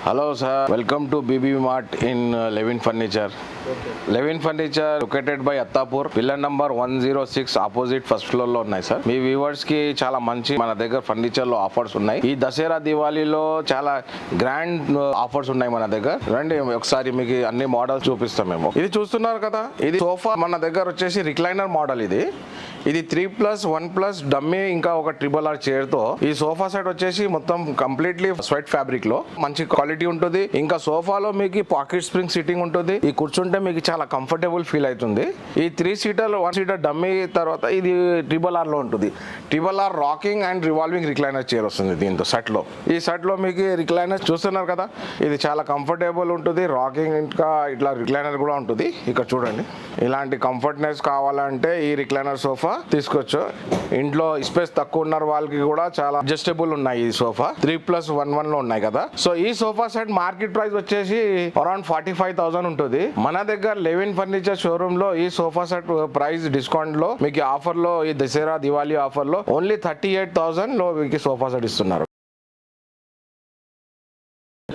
Hello sir, welcome to BB Mart in Levin Furniture. Levin Furniture located by Attapur, pillar number 106 opposite first floor లో ఉన్నాయి sir. మీ viewers కి చాలా మంచి మన దగ్గర ఫర్నిచర్ లో ఆఫర్స్ ఉన్నాయి. ఈ దసరా దివాళీలో చాలా గ్రాండ్ ఆఫర్స్ ఉన్నాయి మన దగ్గర. రండి ఒకసారి మీకు అన్ని మోడల్స్ చూపిస్తాం మేము. ఇది చూస్తున్నారు కదా, ఇది సోఫా మన దగ్గర వచ్చేసి రిక్లైనర్ మోడల్. ఇది 3+1+ డమ్మీ ఇంకా ఒక RRR చైర్ తో ఈ సోఫా సెట్ వచ్చేసి మొత్తం కంప్లీట్లీ స్వెట్ ఫ్యాబ్రిక్ లో మంచి క్వాలిటీ ఉంటుంది. ఇంకా సోఫాలో మీకు పాకెట్ స్ప్రింగ్ సిట్టింగ్ ఉంటుంది. ఈ కూర్చుంటే మీకు చాలా కంఫర్టబుల్ ఫీల్ అవుతుంది. ఈ 3 సీటర్ 1 సీటర్ డమ్మీ తర్వాత ఇది RRR లో ఉంటుంది. RRR rocking and revolving recliner chair వస్తుంది దీంతో సెట్ లో. ఈ సెట్ లో మీకు రిక్లైనర్ చూస్తున్నారు కదా, ఇది చాలా కంఫర్టబుల్ ఉంటుంది. రాకింగ్ ఇంకా ఇట్లా రిక్లైనర్ కూడా ఉంటుంది. ఇక్కడ చూడండి, ఇలాంటి కంఫర్ట్నెస్ కావాలంటే ఈ రిక్లైనర్ సోఫా తీసుకోవచ్చు. ఇంట్లో స్పేస్ తక్కువ ఉన్న వాళ్ళకి కూడా చాలా అడ్జస్టబుల్ ఉన్నాయి. ఈ సోఫా 3+1 లో ఉన్నాయి కదా. సో ఈ సోఫా సెట్ మార్కెట్ ప్రైస్ వచ్చేసి అరౌండ్ 45,000 ఉంటుంది. మన దగ్గర లెవిన్ ఫర్నిచర్ షోరూమ్ లో ఈ సోఫా సెట్ ప్రైస్ డిస్కౌంట్ లో మీకు ఆఫర్ లో ఈ దసరా దివాళీ ఆఫర్ లో ఓన్లీ 38,000 లో మీకు సోఫా సెట్ ఇస్తున్నారు.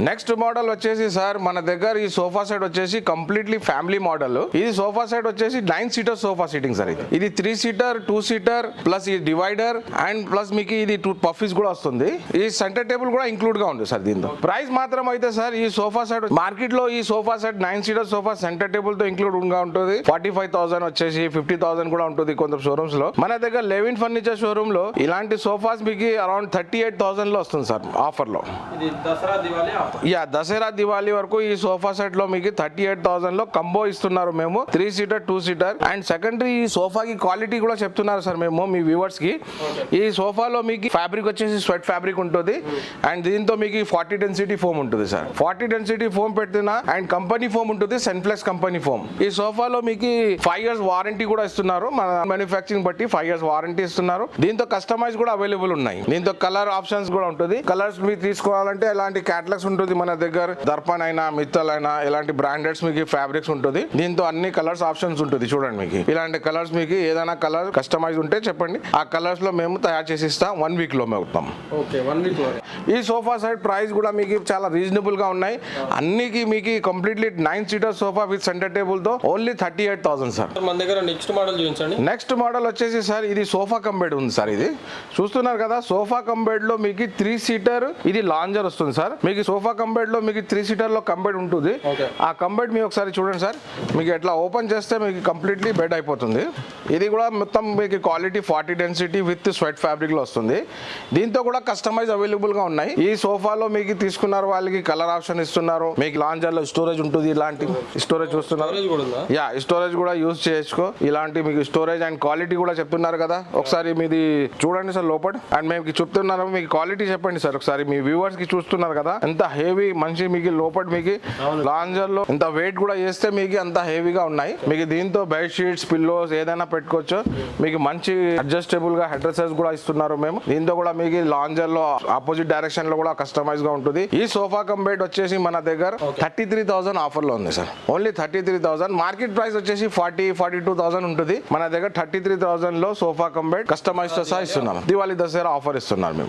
నెక్స్ట్ మోడల్ వచ్చేసి సార్ మన దగ్గర ఈ సోఫా సెట్ వచ్చేసి కంప్లీట్లీ ఫ్యామిలీ మోడల్. ఇది సోఫా సెట్ వచ్చేసి 9 సీటర్ సోఫా సిట్టింగ్ సార్. ఇది 3 సీటర్ 2 సీటర్ ప్లస్ ఈ డివైడర్ అండ్ ప్లస్ మీకు ఇది 2 పఫీస్ కూడా వస్తుంది. ఈ సెంటర్ టేబుల్ కూడా ఇంక్లూడ్ గా ఉంది సార్. దీంతో ప్రైస్ మాత్రం అయితే సార్ ఈ సోఫా సెట్ మార్కెట్ లో ఈ sofa set 9 seater sofa centre table తో ఇంక్లూడ్ గా ఉంటుంది. 45,000 వచ్చేసి 50,000 కూడా ఉంటుంది కొంత షోరూమ్స్ లో. మన దగ్గర లెవిన్ ఫర్నిచర్ షోరూమ్ లో ఇలాంటి సోఫాస్ మీకు అరౌండ్ 38,000 లో వస్తుంది సార్ ఆఫర్ లో. దసరా దివాళీ వరకు ఈ సోఫా సెట్ లో మీకు 38,000 లో కంబో ఇస్తున్నారు మేము. 3 సీటర్ 2 సీటర్ అండ్ సెకండరీ ఈ సోఫాకి క్వాలిటీ కూడా చెప్తున్నారు సార్ మేము మీ వ్యూవర్స్ కి. ఈ సోఫాలో మీకు ఫ్యాబ్రిక్ వచ్చేసి స్వెట్ ఫ్యాబ్రిక్ ఉంటుంది అండ్ దీంతో మీకు 40 డెన్సిటీ ఫోమ్ ఉంటుంది సార్. 40 డెన్సిటీ ఫోమ్ పెట్టిన అండ్ కంపెనీ ఫోమ్ ఉంటుంది, సెన్ఫ్లెక్స్ కంపెనీ ఫోమ్. ఈ సోఫాలో మీకు 5 years వారంటీ కూడా ఇస్తున్నారు. మన మ్యానుఫ్యాక్చరింగ్ బట్టి 5 years వారంటీ ఇస్తున్నారు. దీంతో కస్టమైజ్ కూడా అవైలబుల్ ఉన్నాయి. దీంతో కలర్ ఆప్షన్స్ కూడా ఉంటుంది. కలర్స్ మీరు తీసుకోవాలంటే ఇలాంటి క్యాటలాగ్స్ ఉంటుంది మన దగ్గర. దర్పణ్ అయినా మిత్తల్ అయినా ఇలాంటి బ్రాండెడ్స్ మీకు ఫ్యాబ్రిక్స్ ఉంటుంది. దీంతో అన్ని కలర్స్ ఆప్షన్స్ ఉంటుంది. చూడండి మీకు ఇలాంటి కలర్స్ మీకు ఏదైనా కలర్ కస్టమైజ్ ఉంటే చెప్పండి, ఆ కలర్స్ లో మేము తయారు చేసి ఇస్తాం. 1 week లో అవుతాం. ఈ సోఫా సెట్ ప్రైస్ కూడా మీకు చాలా రీజనబుల్ గా ఉన్నాయి. అన్నికి మీకు completely 9 seater sofa with centre table తో ఓన్లీ 38,000 సార్. మన దగ్గర నెక్స్ట్ మోడల్ చూపించండి. నెక్స్ట్ మోడల్ వచ్చేసి సార్ ఇది సోఫా కమ్ బెడ్ ఉంది సార్. ఇది చూస్తున్నారు కదా, సోఫా కమ్ బెడ్ లో మీకు 3 సీటర్ ఇది లాంజర్ వస్తుంది సార్. మీకు సోఫా కమ్ బెడ్ లో మీకు 3 సీటర్ లో కంబెడ్ ఉంటుంది. ఆ కంబెడ్ మీరు ఒకసారి చూడండి సార్, మీకు ఎట్లా ఓపెన్ చేస్తే మీకు కంప్లీట్లీ బెడ్ అయిపోతుంది. ఇది కూడా మొత్తం మీకు quality 40 density with sweat fabric లో వస్తుంది. దీంతో కూడా కస్టమైజ్ అవైలబుల్ గా ఉన్నాయి. ఈ సోఫాలో మీకు తీసుకున్నారు వాళ్ళకి కలర్ ఆప్షన్ ఇస్తున్నారు. మీకు లాంజర్ లో స్టోరేజ్ ఉంటుంది. ఇలాంటి స్టోరేజ్ చూస్తున్నారు, స్టోరేజ్ కూడా యూజ్ చేసుకో. ఇలాంటి మీకు స్టోరేజ్ అండ్ క్వాలిటీ కూడా చెప్తున్నారు కదా, ఒకసారి మీది చూడండి సార్ లోపల. అండ్ మేము చెప్తున్నారు మీకు క్వాలిటీ చెప్పండి సార్ ఒకసారి. మీ వ్యూవర్స్ కి చూస్తున్నారు కదా ఎంత హెవీ మంచి మీకు లోపల మీకు లాంజర్ లో ఎంత వెయిట్ కూడా చేస్తే మీకు అంత హెవీగా ఉన్నాయి. మీకు దీంతో బెడ్ షీట్స్ పిల్లోస్ ఏదైనా పెట్టుకోవచ్చు. మీకు మంచి అడ్జస్టబుల్ గా హెడ్ రెస్ట్స్ కూడా ఇస్తున్నారు మేము. దీంతో కూడా మీకు లాంజర్ లో ఆపోజిట్ డైరెక్షన్ లో కూడా కస్టమైజ్ గా ఉంటుంది. ఈ సోఫా కమ్ బెడ్ వచ్చేసి మన దగ్గర 33,000 ఆఫర్ లో ఉంది సార్. ఓన్లీ 33,000. మార్కెట్ ప్రైస్ వచ్చేసి 42,000 ఉంటుంది. మన దగ్గర 33,000 లో సోఫా కమ్ బెడ్ కస్టమైజ్ తో సహా ఇస్తున్నాం. దివాళీ దసరా ఆఫర్ ఇస్తున్నారు మేము.